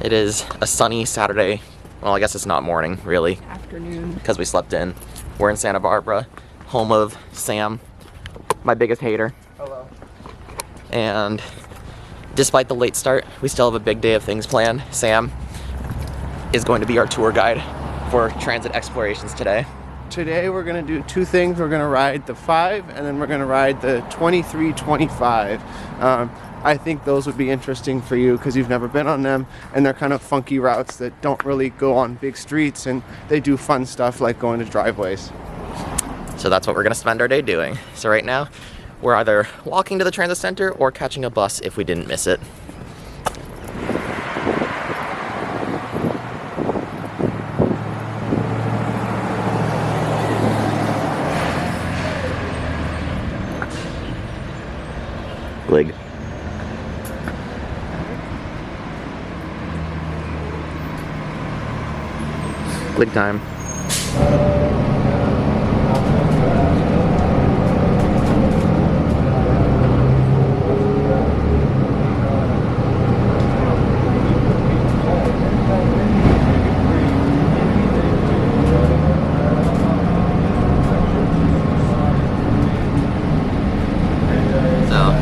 It is a sunny Saturday. Well, I guess it's not morning, really. Afternoon. Because we slept in. We're in Santa Barbara, home of Sam, my biggest hater. Hello. And despite the late start, we still have a big day of things planned. Sam is going to be our tour guide for transit explorations today. Today we're going to do two things. We're going to ride the 5 and then we're going to ride the 2325. I think those would be interesting for you because you've never been on them, and they're kind of funky routes that don't really go on big streets, and they do fun stuff like going to driveways. So that's what we're going to spend our day doing. So right now, we're either walking to the transit center or catching a bus if we didn't miss it. Glig. Glig time.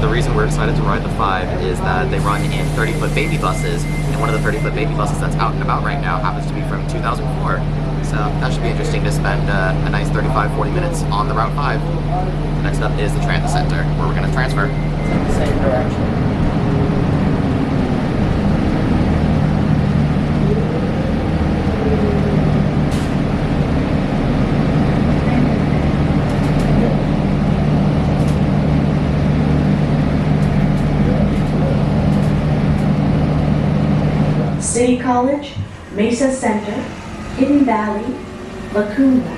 The reason we're excited to ride the 5 is that they run in 30-foot baby buses, and one of the 30-foot baby buses that's out and about right now happens to be from 2004. So that should be interesting to spend a nice 35-40 minutes on the Route 5. Next up is the transit center, where we're going to transfer. In the same direction. City College, Mesa Center, Hidden Valley, Lacunga.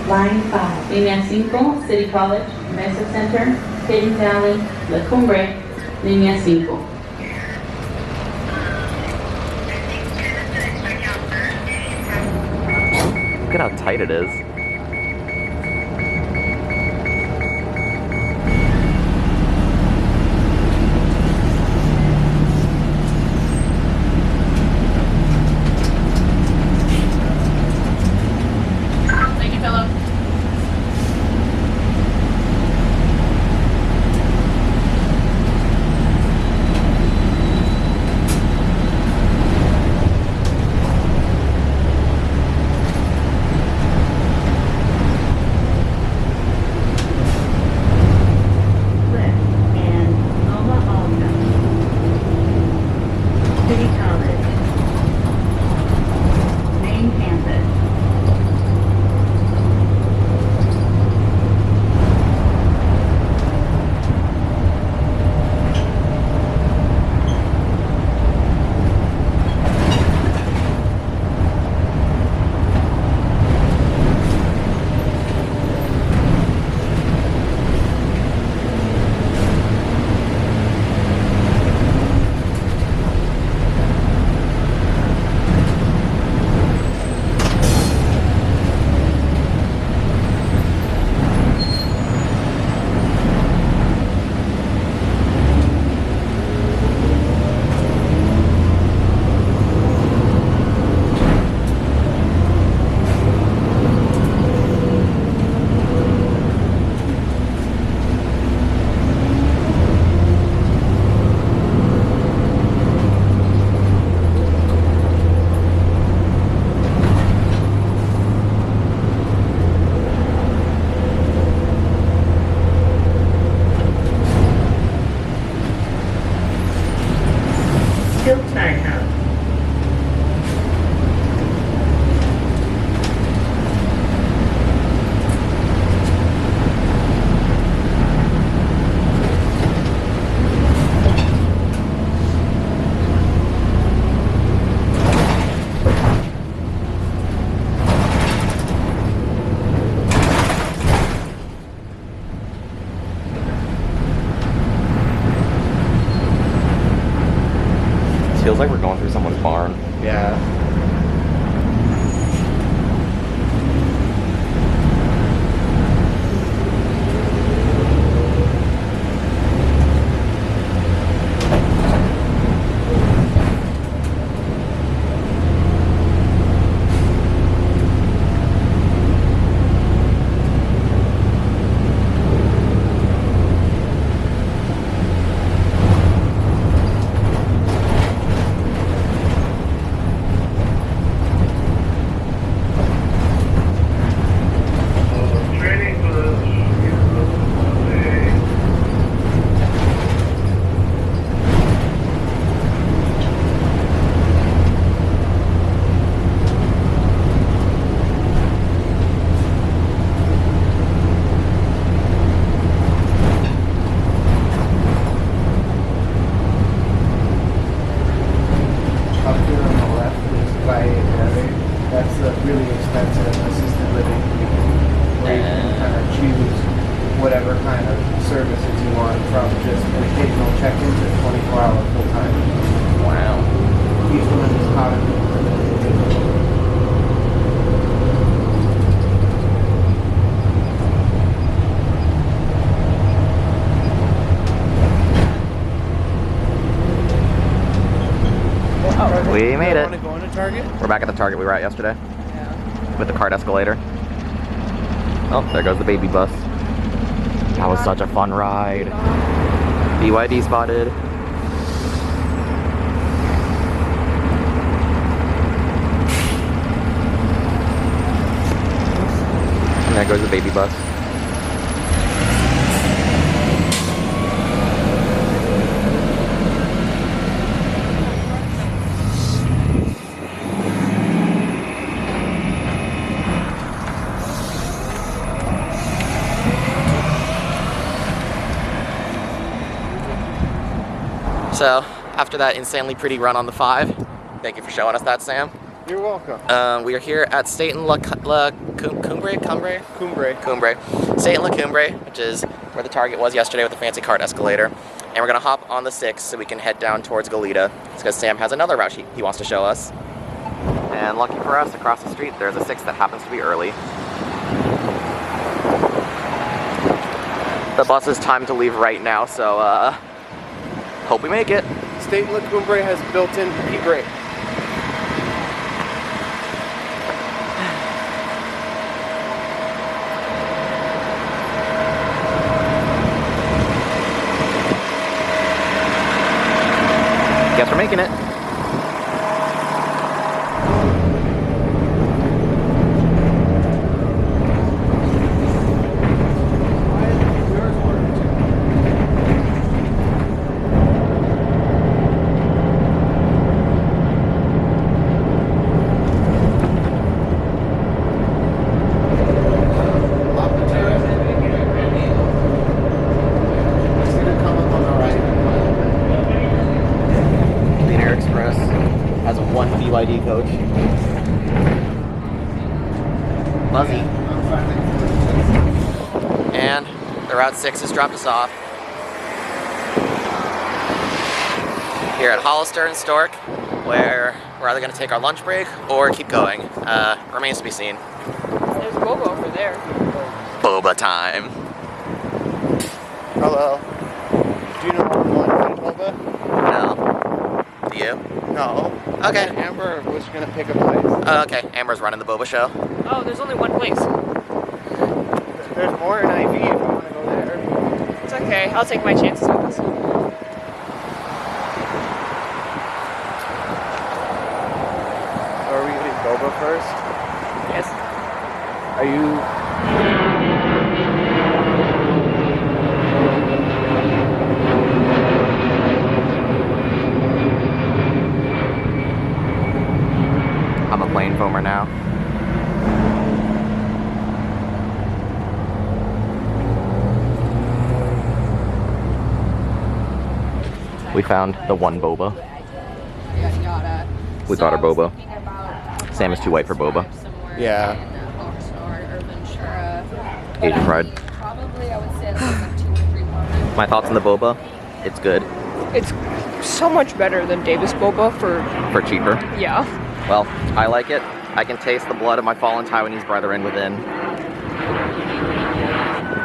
Line 5. Línea 5, City College, Mesa Center, Hidden Valley, La Cumbre, Línea 5. Look at how tight it is. Thank you, Philip. Cliff and Loma Alta. City College. Main campus. Hillside House. Feels like we're going through someone's barn. Yeah. by 8. That's the really expensive assisted living where you can kind of choose whatever kind of services you want, from just an occasional check-in to 24-hour full-time. Wow. Each one is hotter than We made it. Want to go into Target? We're back at the Target we were at yesterday. Yeah. With the cart escalator. Oh, there goes the baby bus. That was such a fun ride. BYD spotted. And there goes the baby bus. So, after that insanely pretty run on the 5, thank you for showing us that, Sam. You're welcome. We are here at State and La Cumbre? Cumbre. State and La Cumbre, which is where the Target was yesterday with the fancy cart escalator. And we're gonna hop on the 6 so we can head down towards Goleta. It's because Sam has another route he wants to show us. And lucky for us, across the street, there's a 6 that happens to be early. The bus is timed to leave right now, so hope we make it. State La Cumbre has built-in e-brake. Guess we're making it. BYD coach. Buzzy. And the Route 6 has dropped us off here at Hollister and Stork, where we're either going to take our lunch break or keep going. Remains to be seen. There's Boba over there. Boba time. Hello. Do you know where we want to get Boba? No. Do you? No. Okay. Amber was gonna pick a place. Okay. Amber's running the Boba show. Oh, there's only one place. There's more in IV if you want to go there. It's okay. I'll take my chances with this. Are we getting Boba first? Yes. Are you? I'm a plane foamer now. We found the one boba. We got our boba. Sam is too white for boba. Yeah. Asian fried. Probably, I would say that's like 2 or 3 pounds. My thoughts on the boba? It's good. It's so much better than Davis Boba for cheaper. yeah. Well, I like it. I can taste the blood of my fallen Taiwanese brethren within.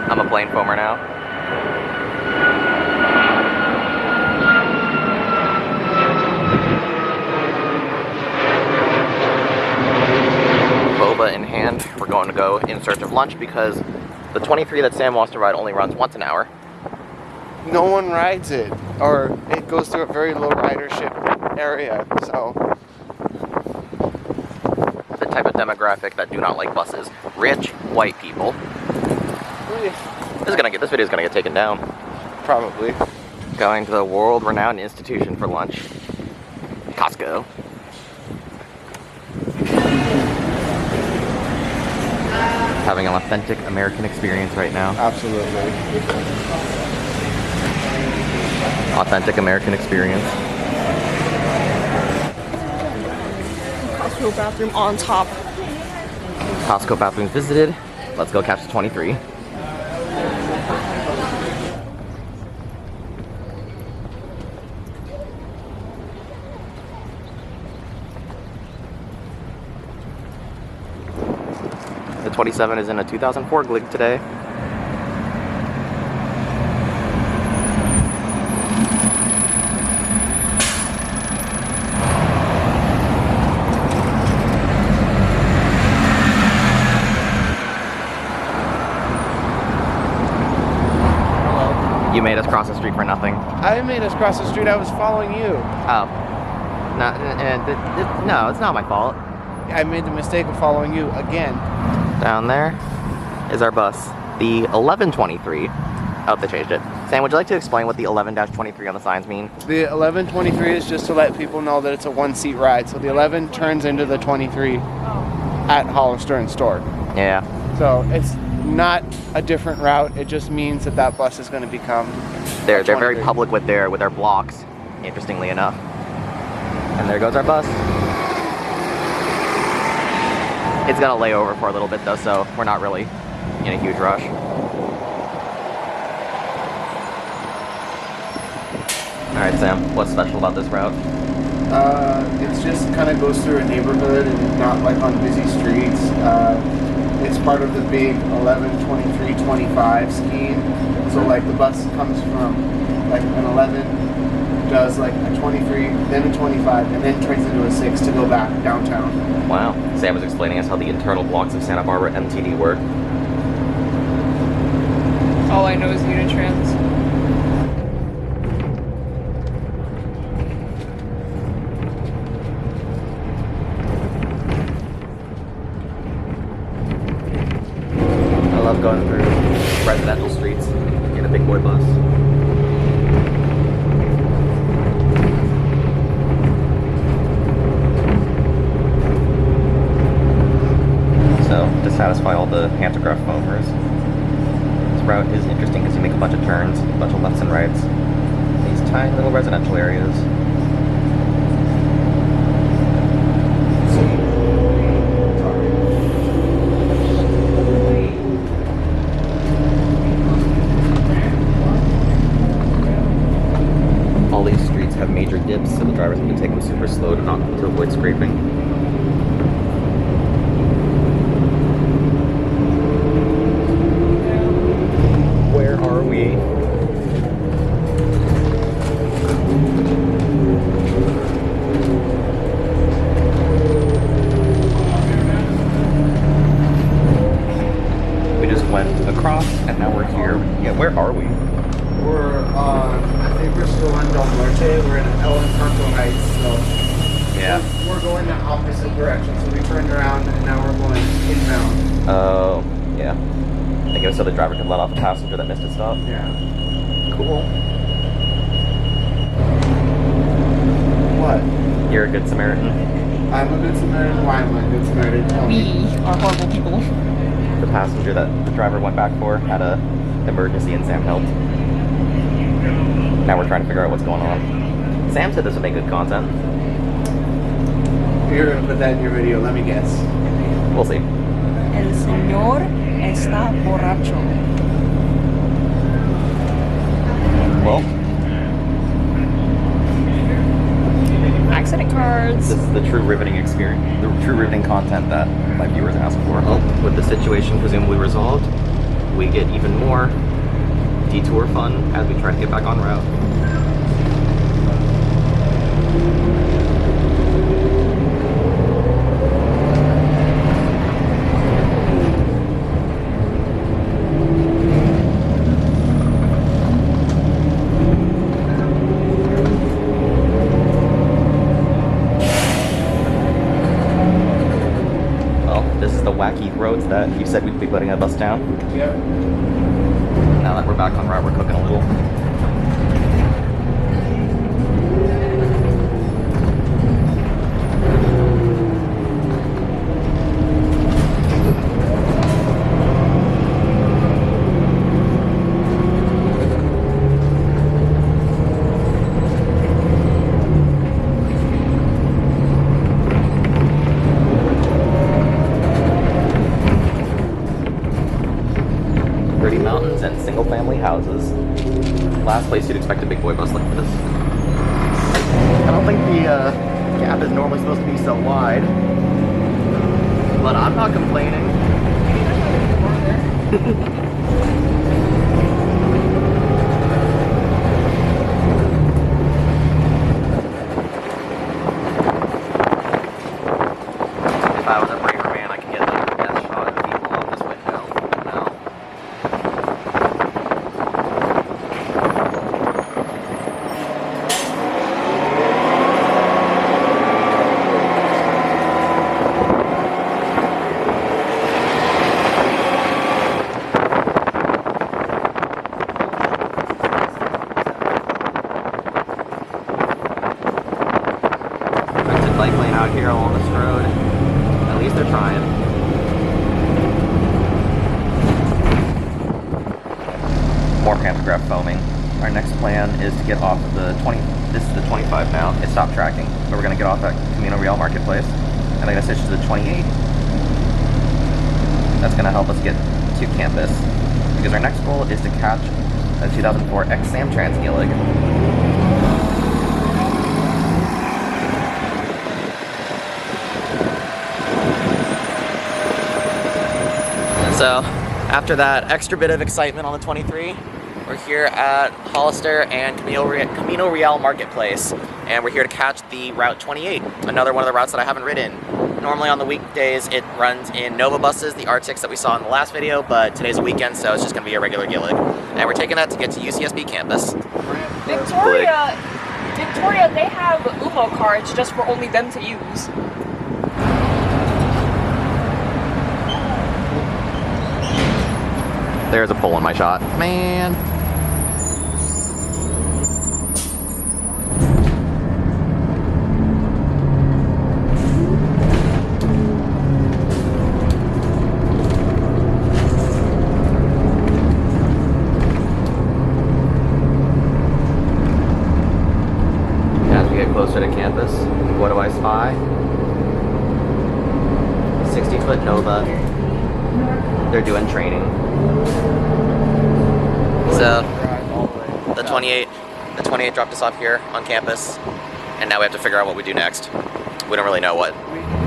I'm a plane foamer now. Boba in hand, we're going to go in search of lunch because the 23 that Sam wants to ride only runs once an hour. No one rides it, or it goes through a very low ridership area, so. The type of demographic that do not like buses. Rich, white people. This video is gonna get taken down. Probably. Going to the world-renowned institution for lunch. Costco. Having an authentic American experience right now. Absolutely. Authentic American experience. Costco bathroom on top. Costco bathrooms visited. Let's go catch the 23. The 27 is in a 2004 Glig today. You made us cross the street for nothing. I made us cross the street. I was following you. Oh. No, it's not my fault. I made the mistake of following you again. Down there is our bus, the 1123. Oh, they changed it. Sam, would you like to explain what the 11-23 on the signs mean? The 1123 is just to let people know that it's a one-seat ride. So the 11 turns into the 23 at Hollister and Store. Yeah. So it's not a different route. It just means that that bus is going to become. They're a very 23. public with their blocks, interestingly enough. And there goes our bus. It's gonna lay over for a little bit though, so we're not really in a huge rush. Alright Sam, what's special about this route? It's just kind of goes through a neighborhood and not like on busy streets. It's part of the big 11-23-25 scheme. So like the bus comes from like an 11, does like a 23, then a 25, and then turns into a 6 to go back downtown. Wow. Sam was explaining us how the internal blocks of Santa Barbara MTD work. All I know is Unitrans. I love going through residential streets in a big boy bus. So, to satisfy all the pantograph foamers, this route is interesting because you make a bunch of turns, a bunch of lefts and rights, in these tiny little residential areas. All these streets have major dips, so the drivers have to take them super slow to avoid scraping. Where are we? We just went across and now we're here. Yeah, where are we? We're I think we're still on Del Norte. We're in El Encanto Heights, so Yeah. we're going the opposite direction. So we turned around and now we're going inbound. Oh, yeah. I guess so the driver can let off a passenger that missed a stop. Yeah. Cool. What? You're a good Samaritan. I'm a good Samaritan. Why am I a good Samaritan? Tell me. We are horrible people. The passenger that the driver went back for had a emergency and Sam helped. Now we're trying to figure out what's going on. Sam said this would make good content. You're gonna put that in your video. Let me guess. We'll see. El señor está borracho. Well, Accident cards. this is the true riveting experience, the true riveting content that my viewers ask for. Well, with the situation presumably resolved, we get even more detour fun as we try to get back on route. Well, this is the wacky roads that you said we'd be putting a bus down. Yep. Now that we're back on route, we're cooking a little. single family houses. Last place you'd expect a big boy bus like this. I don't think the gap is normally supposed to be so wide, but I'm not complaining. If I was a braver man, I could get the best shot of the people out this window. No. Printed bike lane out here along this road. At least they're trying. More pantograph foaming. Our next plan is to get off of the 20. This is the 25 now. It stopped tracking, but we're gonna get off at Camino Real Marketplace, and I'm gonna switch to the 28. That's gonna help us get to campus, because our next goal is to catch a 2004 X-Sam Trans Gillig. So, after that extra bit of excitement on the 23, we're here at Hollister and Camino Real Marketplace, and we're here to catch the Route 28, another one of the routes that I haven't ridden. Normally on the weekdays, it runs in Nova buses, the R6 that we saw in the last video, but today's a weekend, so it's just going to be a regular Gillig. And we're taking that to get to UCSB campus. Victoria, they have UMO cards just for only them to use. There's a pull in my shot. Man. As we get closer to campus, what do I spy? 60-foot Nova. They're doing training. So, the 28 dropped us off here on campus, and now we have to figure out what we do next. We don't really know what.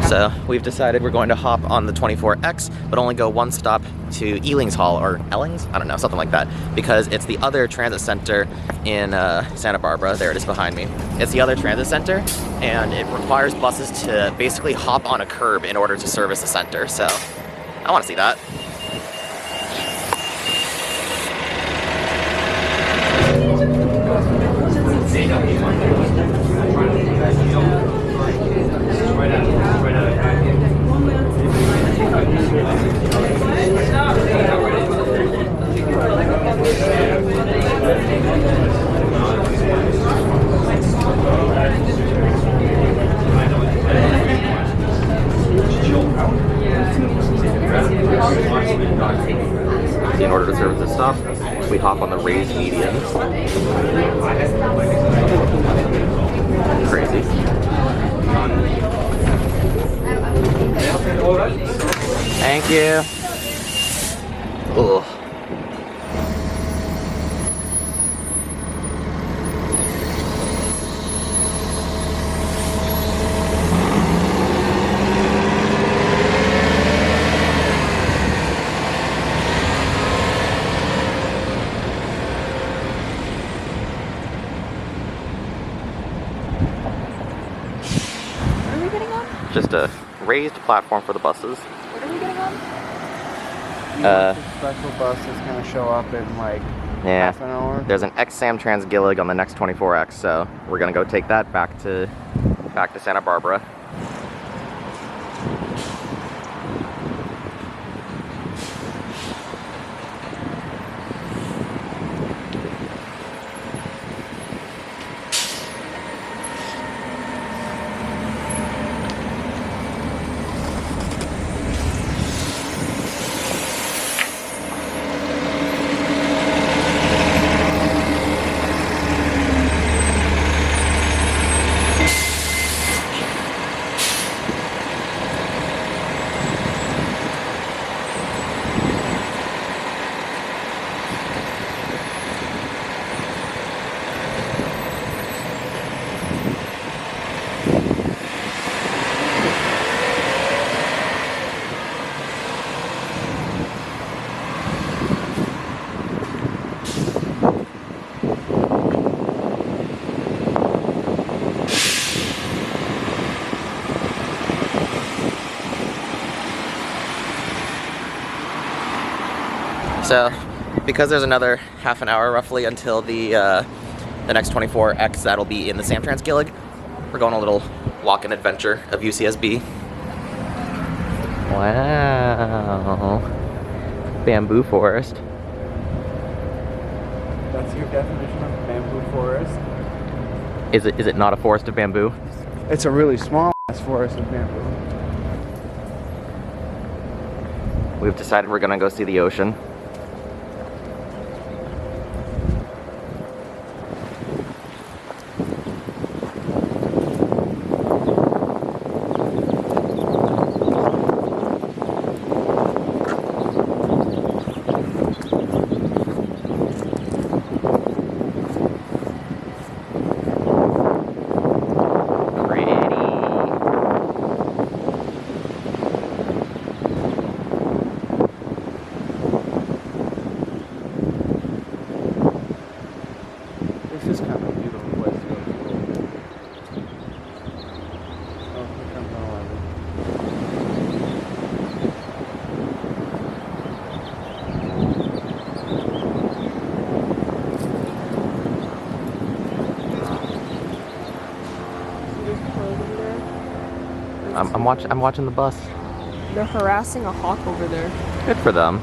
So, we've decided we're going to hop on the 24X, but only go one stop to Ealing's Hall, or Ellings? I don't know, something like that, because it's the other transit center in Santa Barbara. There it is behind me. It's the other transit center, and it requires buses to basically hop on a curb in order to service the center, so I want to see that. In order to service this stop, we hop on the raised median. Crazy. Thank you. Ugh. What are we getting on? Just a raised platform for the buses. What are we getting on? The special bus is going to show up in like half an hour. There's an X-Sam Trans Gillig on the next 24X, so we're gonna go take that back to Santa Barbara. So, because there's another half an hour roughly until the next 24X that'll be in the Samtrans Gillig, we're going on a little walk and adventure of UCSB. Wow. Bamboo forest. That's your definition of bamboo forest? Is it not a forest of bamboo? It's a really small ass forest of bamboo. We've decided we're gonna go see the ocean. This is kind of a beautiful place to go to. Oh, here comes an 11. I'm watching the bus. They're harassing a hawk over there. Good for them.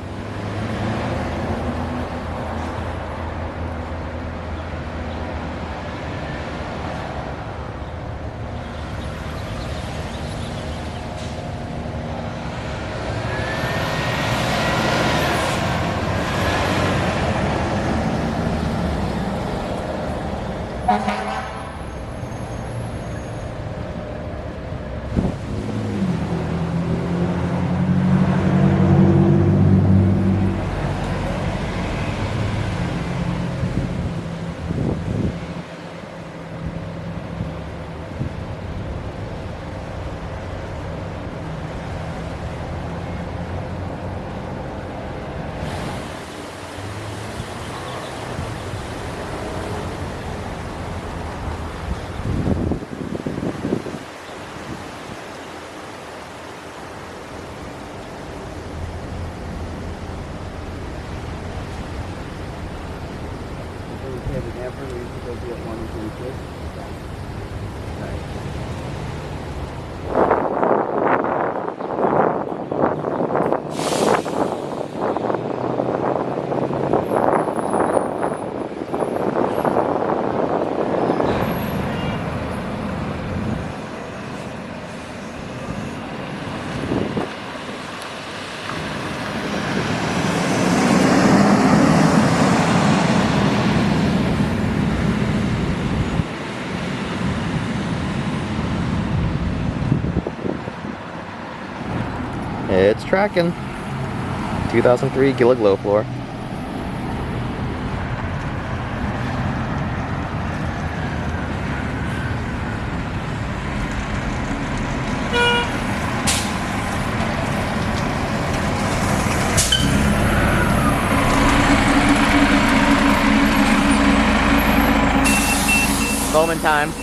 It's tracking. 2003 Gillig low floor. Bowman time.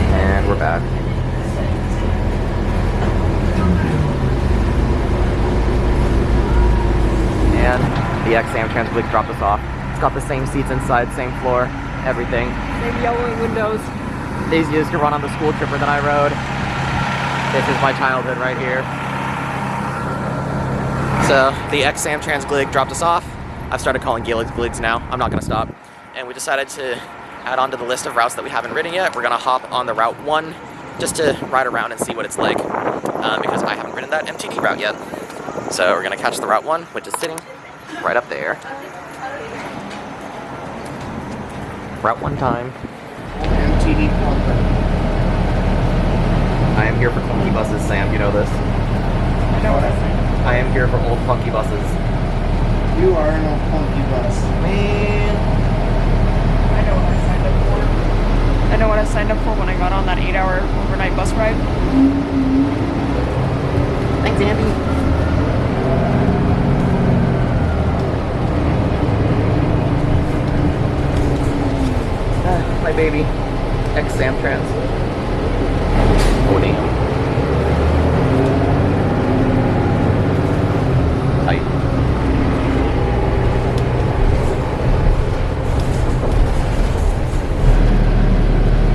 And we're back. And the Samtrans Gillig dropped us off. It's got the same seats inside, same floor, everything. Same yellow windows. These used to run on the school tripper that I rode. This is my childhood right here. So the Samtrans Gillig dropped us off. I've started calling Gilligs Gilligs now. I'm not gonna stop. And we decided to add on to the list of routes that we haven't ridden yet. We're gonna hop on the Route 1 just to ride around and see what it's like because I haven't ridden that MTD route yet. So we're gonna catch the Route 1, which is sitting right up there. Route 1 time. MTD Pumper. I am here for clunky buses, Sam. You know this. I know what I signed up I am here for old clunky buses. You are an old funky bus. Man. I know what I signed up for. I know what I signed up for when I got on that 8-hour overnight bus ride. Thanks, Andy. My baby. Ex-Samtrans. Oh, damn. Tight.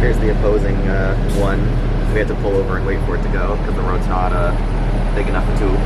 Here's the opposing one. We had to pull over and wait for it to go because the road's not big enough for two.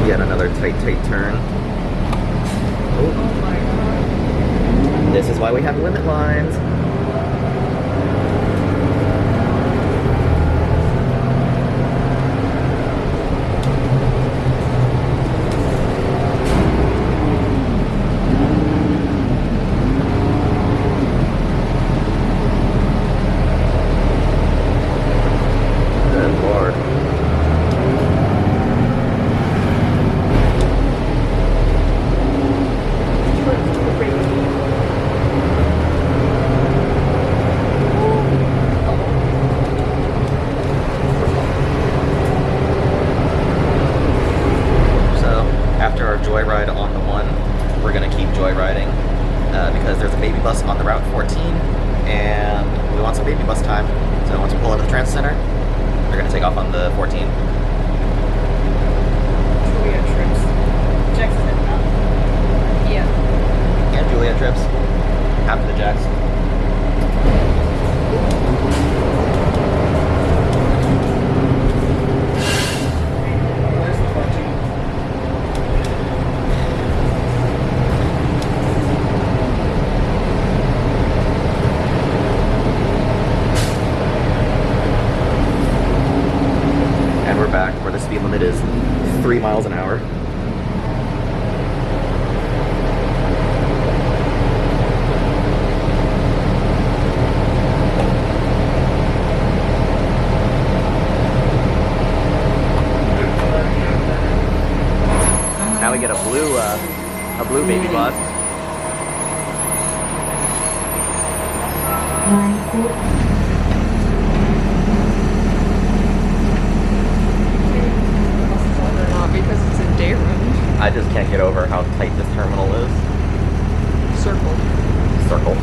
Yet another tight turn. Oh my god. This is why we have limit lines. Good lord. After our joyride on the one, we're gonna keep joyriding because there's a baby bus on the Route 14 and we want some baby bus time. So once we pull into the transit center, we're gonna take off on the 14. Julia trips. Jackson did that. Yeah. And Juliet trips. After the Jacks. There's the bunching. And we're back where the speed limit is 3 miles an hour. Now we get a blue baby bus. Not because it's in day room. I just can't get over how tight this terminal is. Circle. Circle.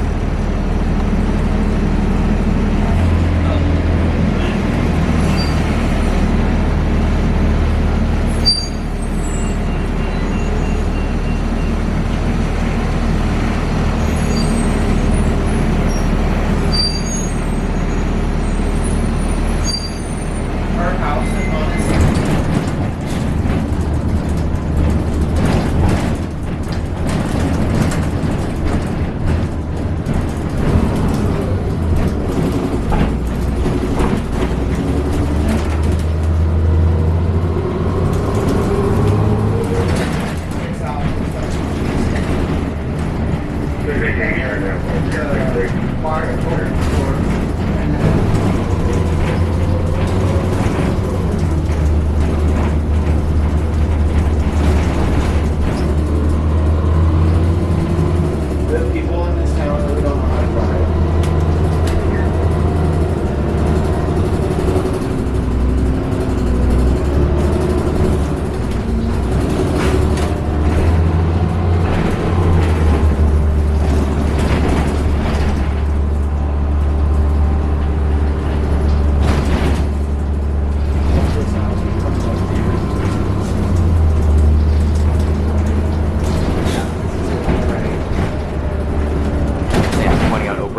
Our house in Montessori. The people in this town really don't know how to drive.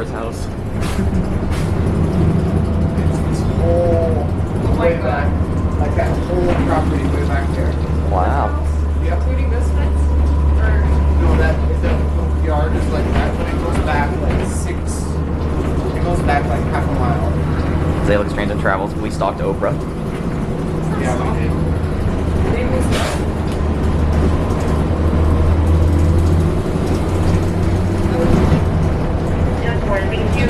Oprah's house. This whole way back, like that whole property way back there. Wow. Yep. Including this fence? Or No, that the yard is like that, but it goes back like it goes back like half a mile. Zalix Trains and Travels. We stalked Oprah. Yeah, we did. they was Just one, thank you.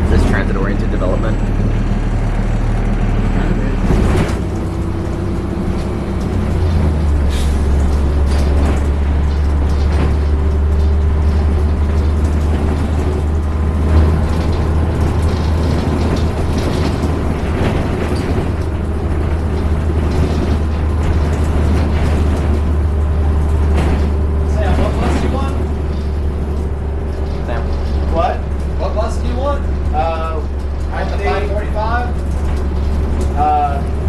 Is this transit-oriented development? Sam, what bus do you want? Sam. What? What bus do you want? I think 545.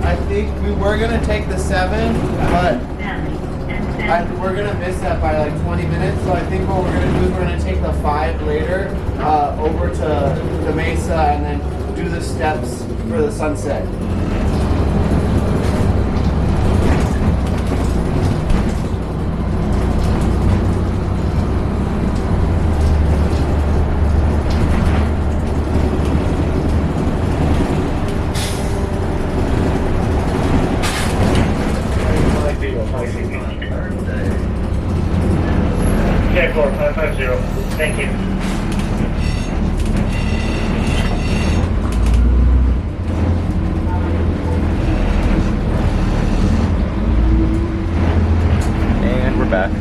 I think we were gonna take the 7, but Valley and we're gonna miss that by like 20 minutes. So I think what we're gonna do is we're gonna take the 5 later over to the Mesa and then do the steps for the sunset. Check 4550. Thank you. And we're back.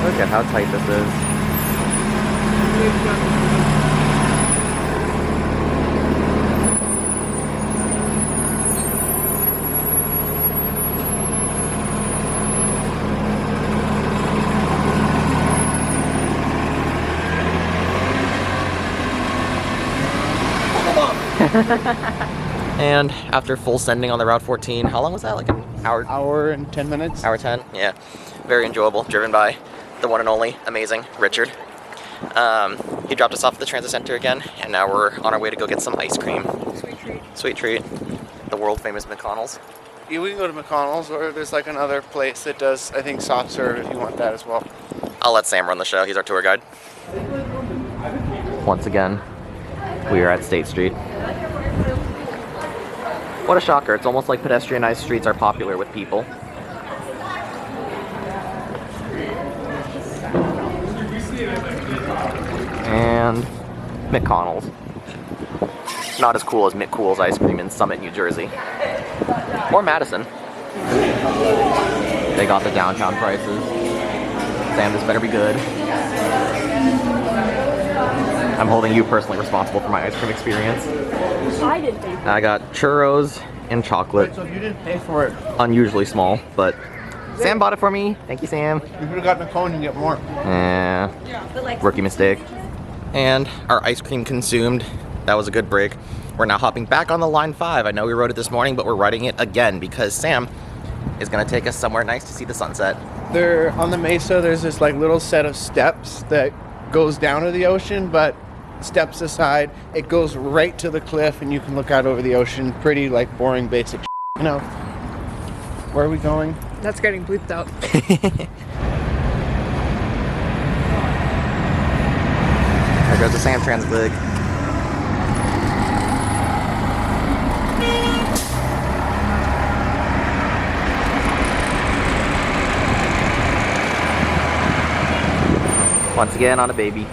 Look at how tight this is. And after full sending on the Route 14, how long was that? Like an hour? Hour and 10 minutes. Hour 10? Yeah. Very enjoyable. Driven by the one and only amazing Richard. He dropped us off at the transit center again, and now we're on our way to go get some ice cream. sweet treat. Sweet treat. The world famous McConnell's. Yeah, we can go to McConnell's, or there's like another place that does, I think, soft serve if you want that as well. I'll let Sam run the show. He's our tour guide. Once again, we are at State Street. What a shocker. It's almost like pedestrianized streets are popular with people. And McConnell's. Not as cool as McCool's ice cream in Summit, New Jersey. Or Madison. They got the downtown prices. Sam, this better be good. I'm holding you personally responsible for my ice cream experience. I didn't pay for I got churros and chocolate. So if you didn't pay for it, Unusually small, but Sam bought it for me. Thank you, Sam. you could have gotten a cone and get more. Rookie mistake. And our ice cream consumed. That was a good break. We're now hopping back on the Line 5. I know we rode it this morning, but we're riding it again because Sam is gonna take us somewhere nice to see the sunset. There on the Mesa, there's this like little set of steps that goes down to the ocean, but steps aside, it goes right to the cliff and you can look out over the ocean. Pretty like boring basic you know. Where are we going? That's getting bleeped out. There goes the Sam Translig. Once again on a baby.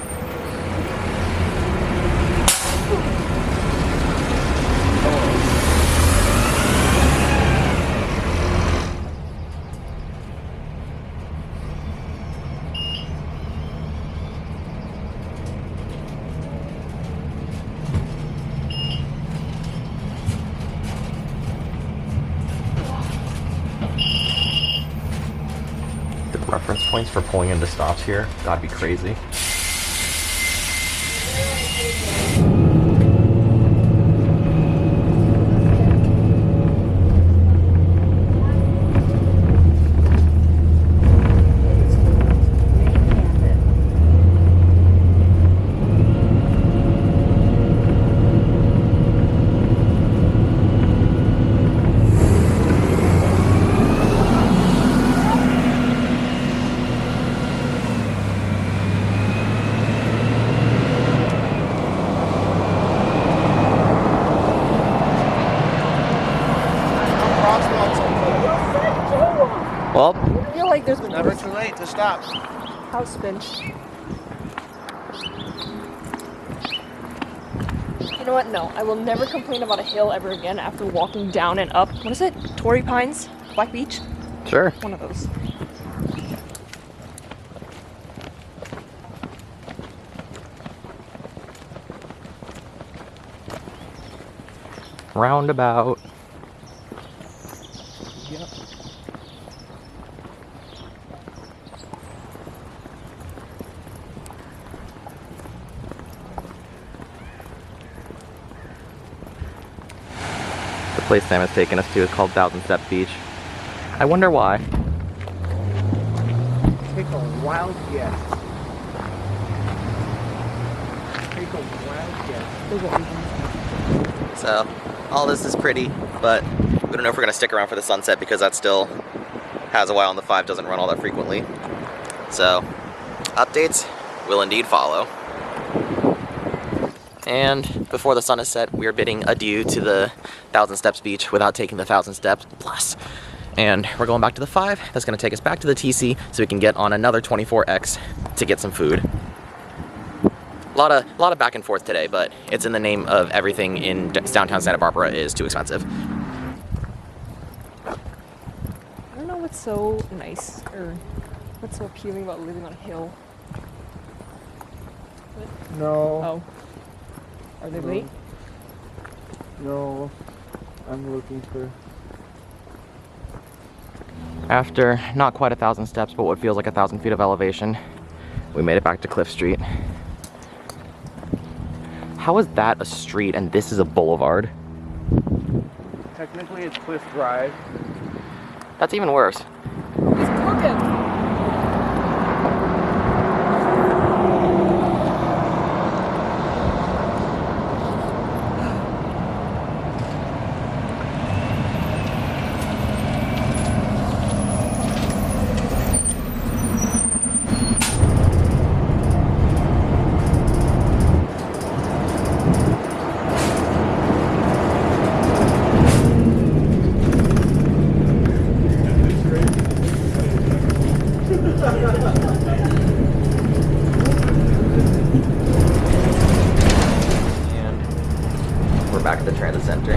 points for pulling into stops here. That'd be crazy. Well, I feel like there's been Never too late to stop. house spin. You know what? No, I will never complain about a hill ever again after walking down and up. What is it? Torrey Pines? Black Beach? sure. One of those. Roundabout. Yep. The place Sam has taken us to is called Thousand Step Beach. I wonder why. Take a wild guess. Take a wild guess. So, all this is pretty, but we don't know if we're gonna stick around for the sunset because that still has a while and the 5 doesn't run all that frequently. So, updates will indeed follow. And before the sun is set, we are bidding adieu to the Thousand Steps Beach without taking the 1,000 Steps plus. And we're going back to the 5. That's gonna take us back to the TC so we can get on another 24X to get some food. A lot of back and forth today, but it's in the name of everything in downtown Santa Barbara is too expensive. I don't know what's so nice or what's so appealing about living on a hill. No. Oh. Are they late? No. I'm looking for. After not quite 1,000 steps, but what feels like 1,000 feet of elevation, we made it back to Cliff Street. How is that a street and this is a boulevard? Technically, it's Cliff Drive. That's even worse. It's crooked. And we're back at the transit center.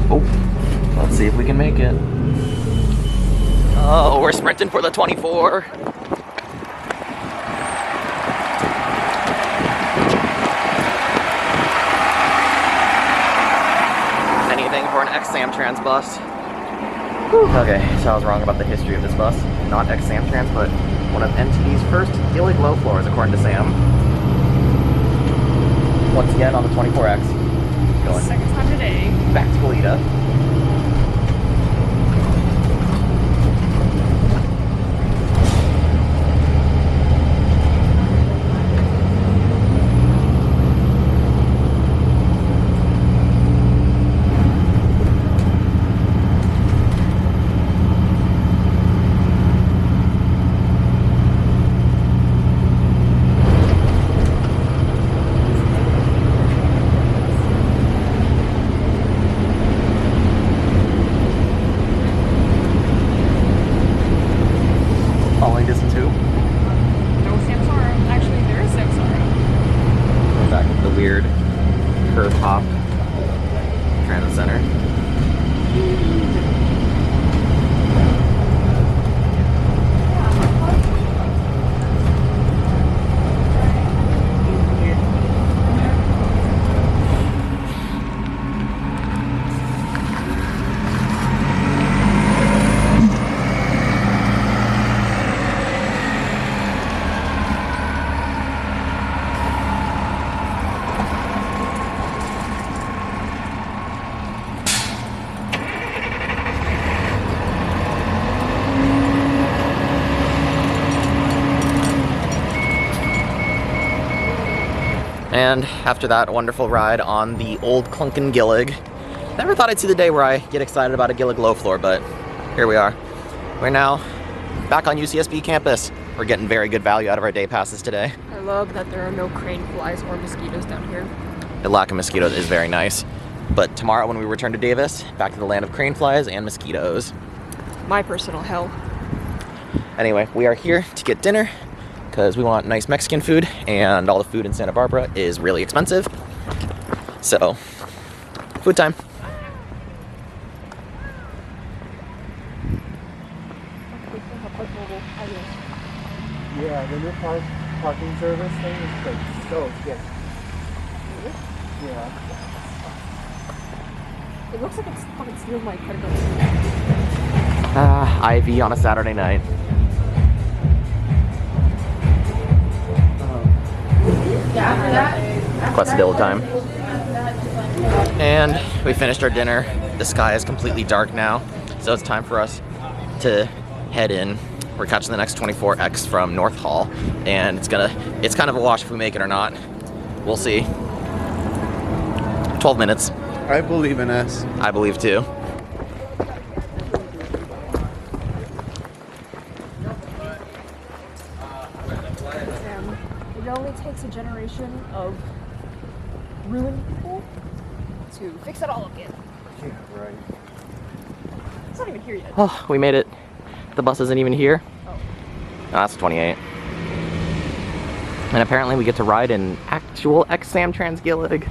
Oh, let's see if we can make it. Oh, we're sprinting for the 24. Anything for an ex-Samtrans bus. Whew. Okay, so I was wrong about the history of this bus. Not ex-Samtrans, but one of MTV's first illig low floors, according to Sam. Once again on the 24X. Going Second time today. back to Goleta. And after that wonderful ride on the old Clunkin' Gillig, never thought I'd see the day where I get excited about a Gillig low floor, but here we are. We're now back on UCSB campus. We're getting very good value out of our day passes today. I love that there are no crane flies or mosquitoes down here. The lack of mosquitoes is very nice. But tomorrow when we return to Davis, back to the land of crane flies and mosquitoes. My personal hell. Anyway, we are here to get dinner because we want nice Mexican food, and all the food in Santa Barbara is really expensive. So, food time. Yeah, the new parking service thing is like so good. Yeah. It looks like it's fucking stealing my credit card. IV on a Saturday night. Quesadilla time. And we finished our dinner. The sky is completely dark now, so it's time for us to head in. We're catching the next 24X from North Hall, and it's kind of a wash if we make it or not. We'll see. 12 minutes. I believe in us. I believe too. It only takes a generation of ruined people to fix it all again. Yeah, right. It's not even here yet. Oh, we made it. The bus isn't even here. Oh, that's 28. And apparently we get to ride an actual ex-Samtrans Gillig.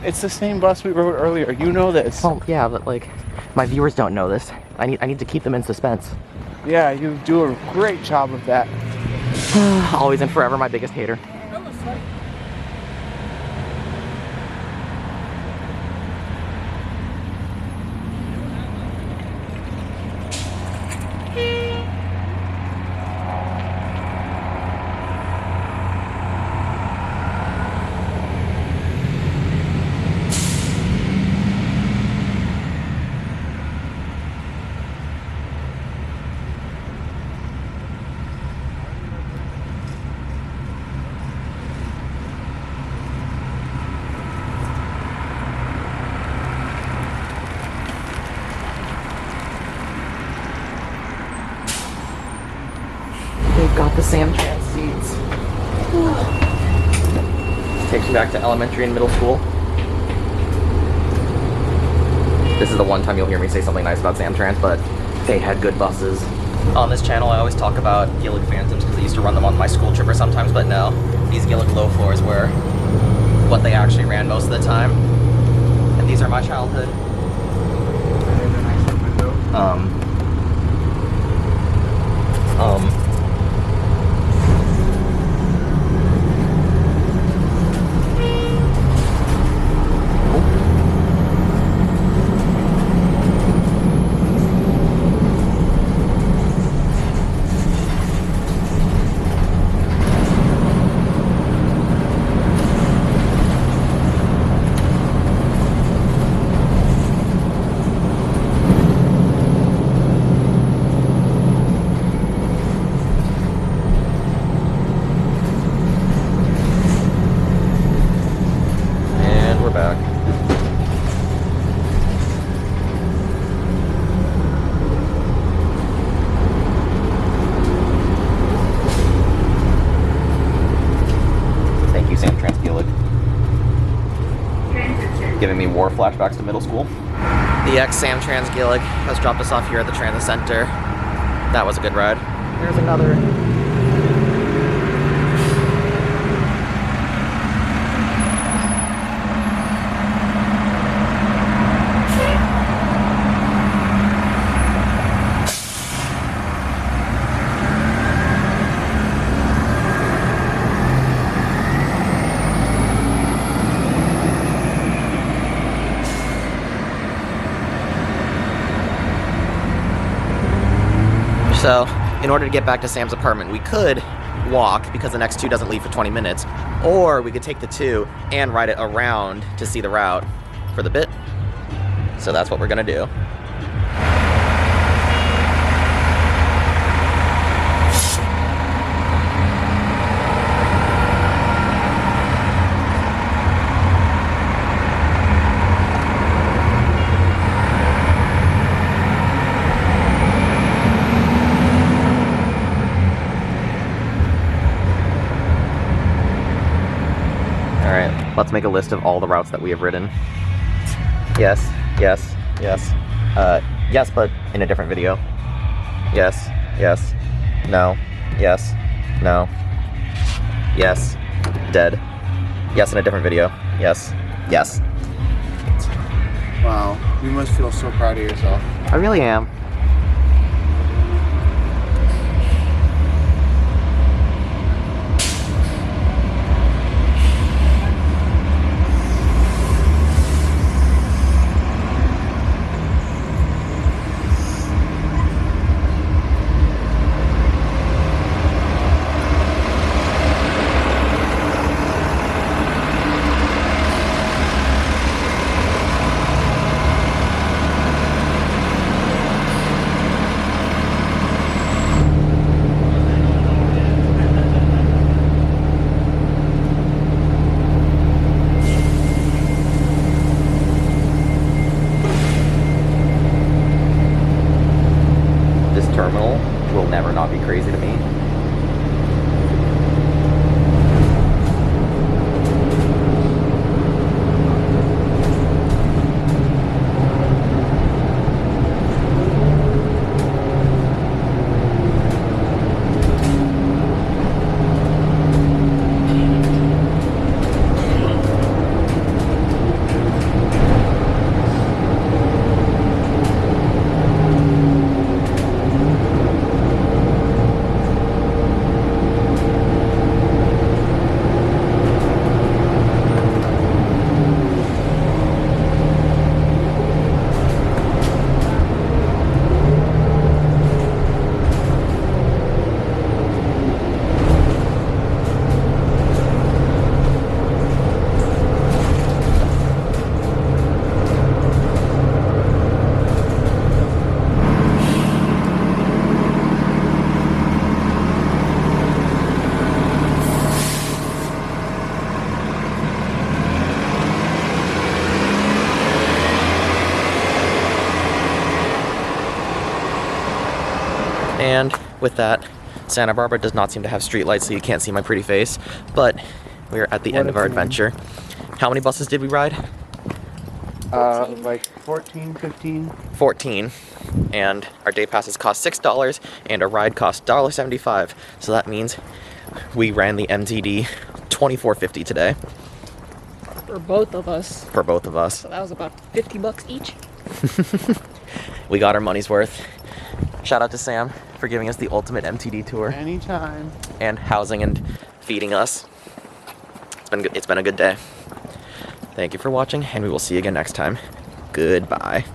It's the same bus we rode earlier. You know this. Oh yeah, but like, my viewers don't know this. I need to keep them in suspense. Yeah, you do a great job of that. Always and forever my biggest hater. They've got the Samtrans seats. Takes you back to elementary and middle school. This is the one time you'll hear me say something nice about Samtrans, but they had good buses. On this channel, I always talk about Gillig Phantoms because I used to run them on my school tripper sometimes, but no, these Gillig low floors were what they actually ran most of the time. And these are my childhood. And we're back. Thank you, Samtrans Gillig. Giving me war flashbacks to middle school. The ex-Samtrans Gillig has dropped us off here at the Transit Center. That was a good ride. There's another. So, in order to get back to Sam's apartment, we could walk because the next 2 doesn't leave for 20 minutes, or we could take the 2 and ride it around to see the route for the bit. So that's what we're gonna do. Let's make a list of all the routes that we have ridden. Yes, yes, yes. Yes, but in a different video. Yes, yes, no, yes, no, yes, dead. Yes, in a different video. Yes, yes. Wow, you must feel so proud of yourself. I really am. This terminal will never not be crazy to me. And with that, Santa Barbara does not seem to have streetlights, so you can't see my pretty face, but we're at the end of our adventure. How many buses did we ride? Like 14, 15. 14. And our day passes cost $6 and a ride cost $1.75. So that means we ran the MTD $24.50 today For both of us. for both of us. So that was about $50 each. We got our money's worth. Shout out to Sam for giving us the ultimate MTD tour Anytime. and housing and feeding us. It's been a good day. Thank you for watching, and we will see you again next time. Goodbye.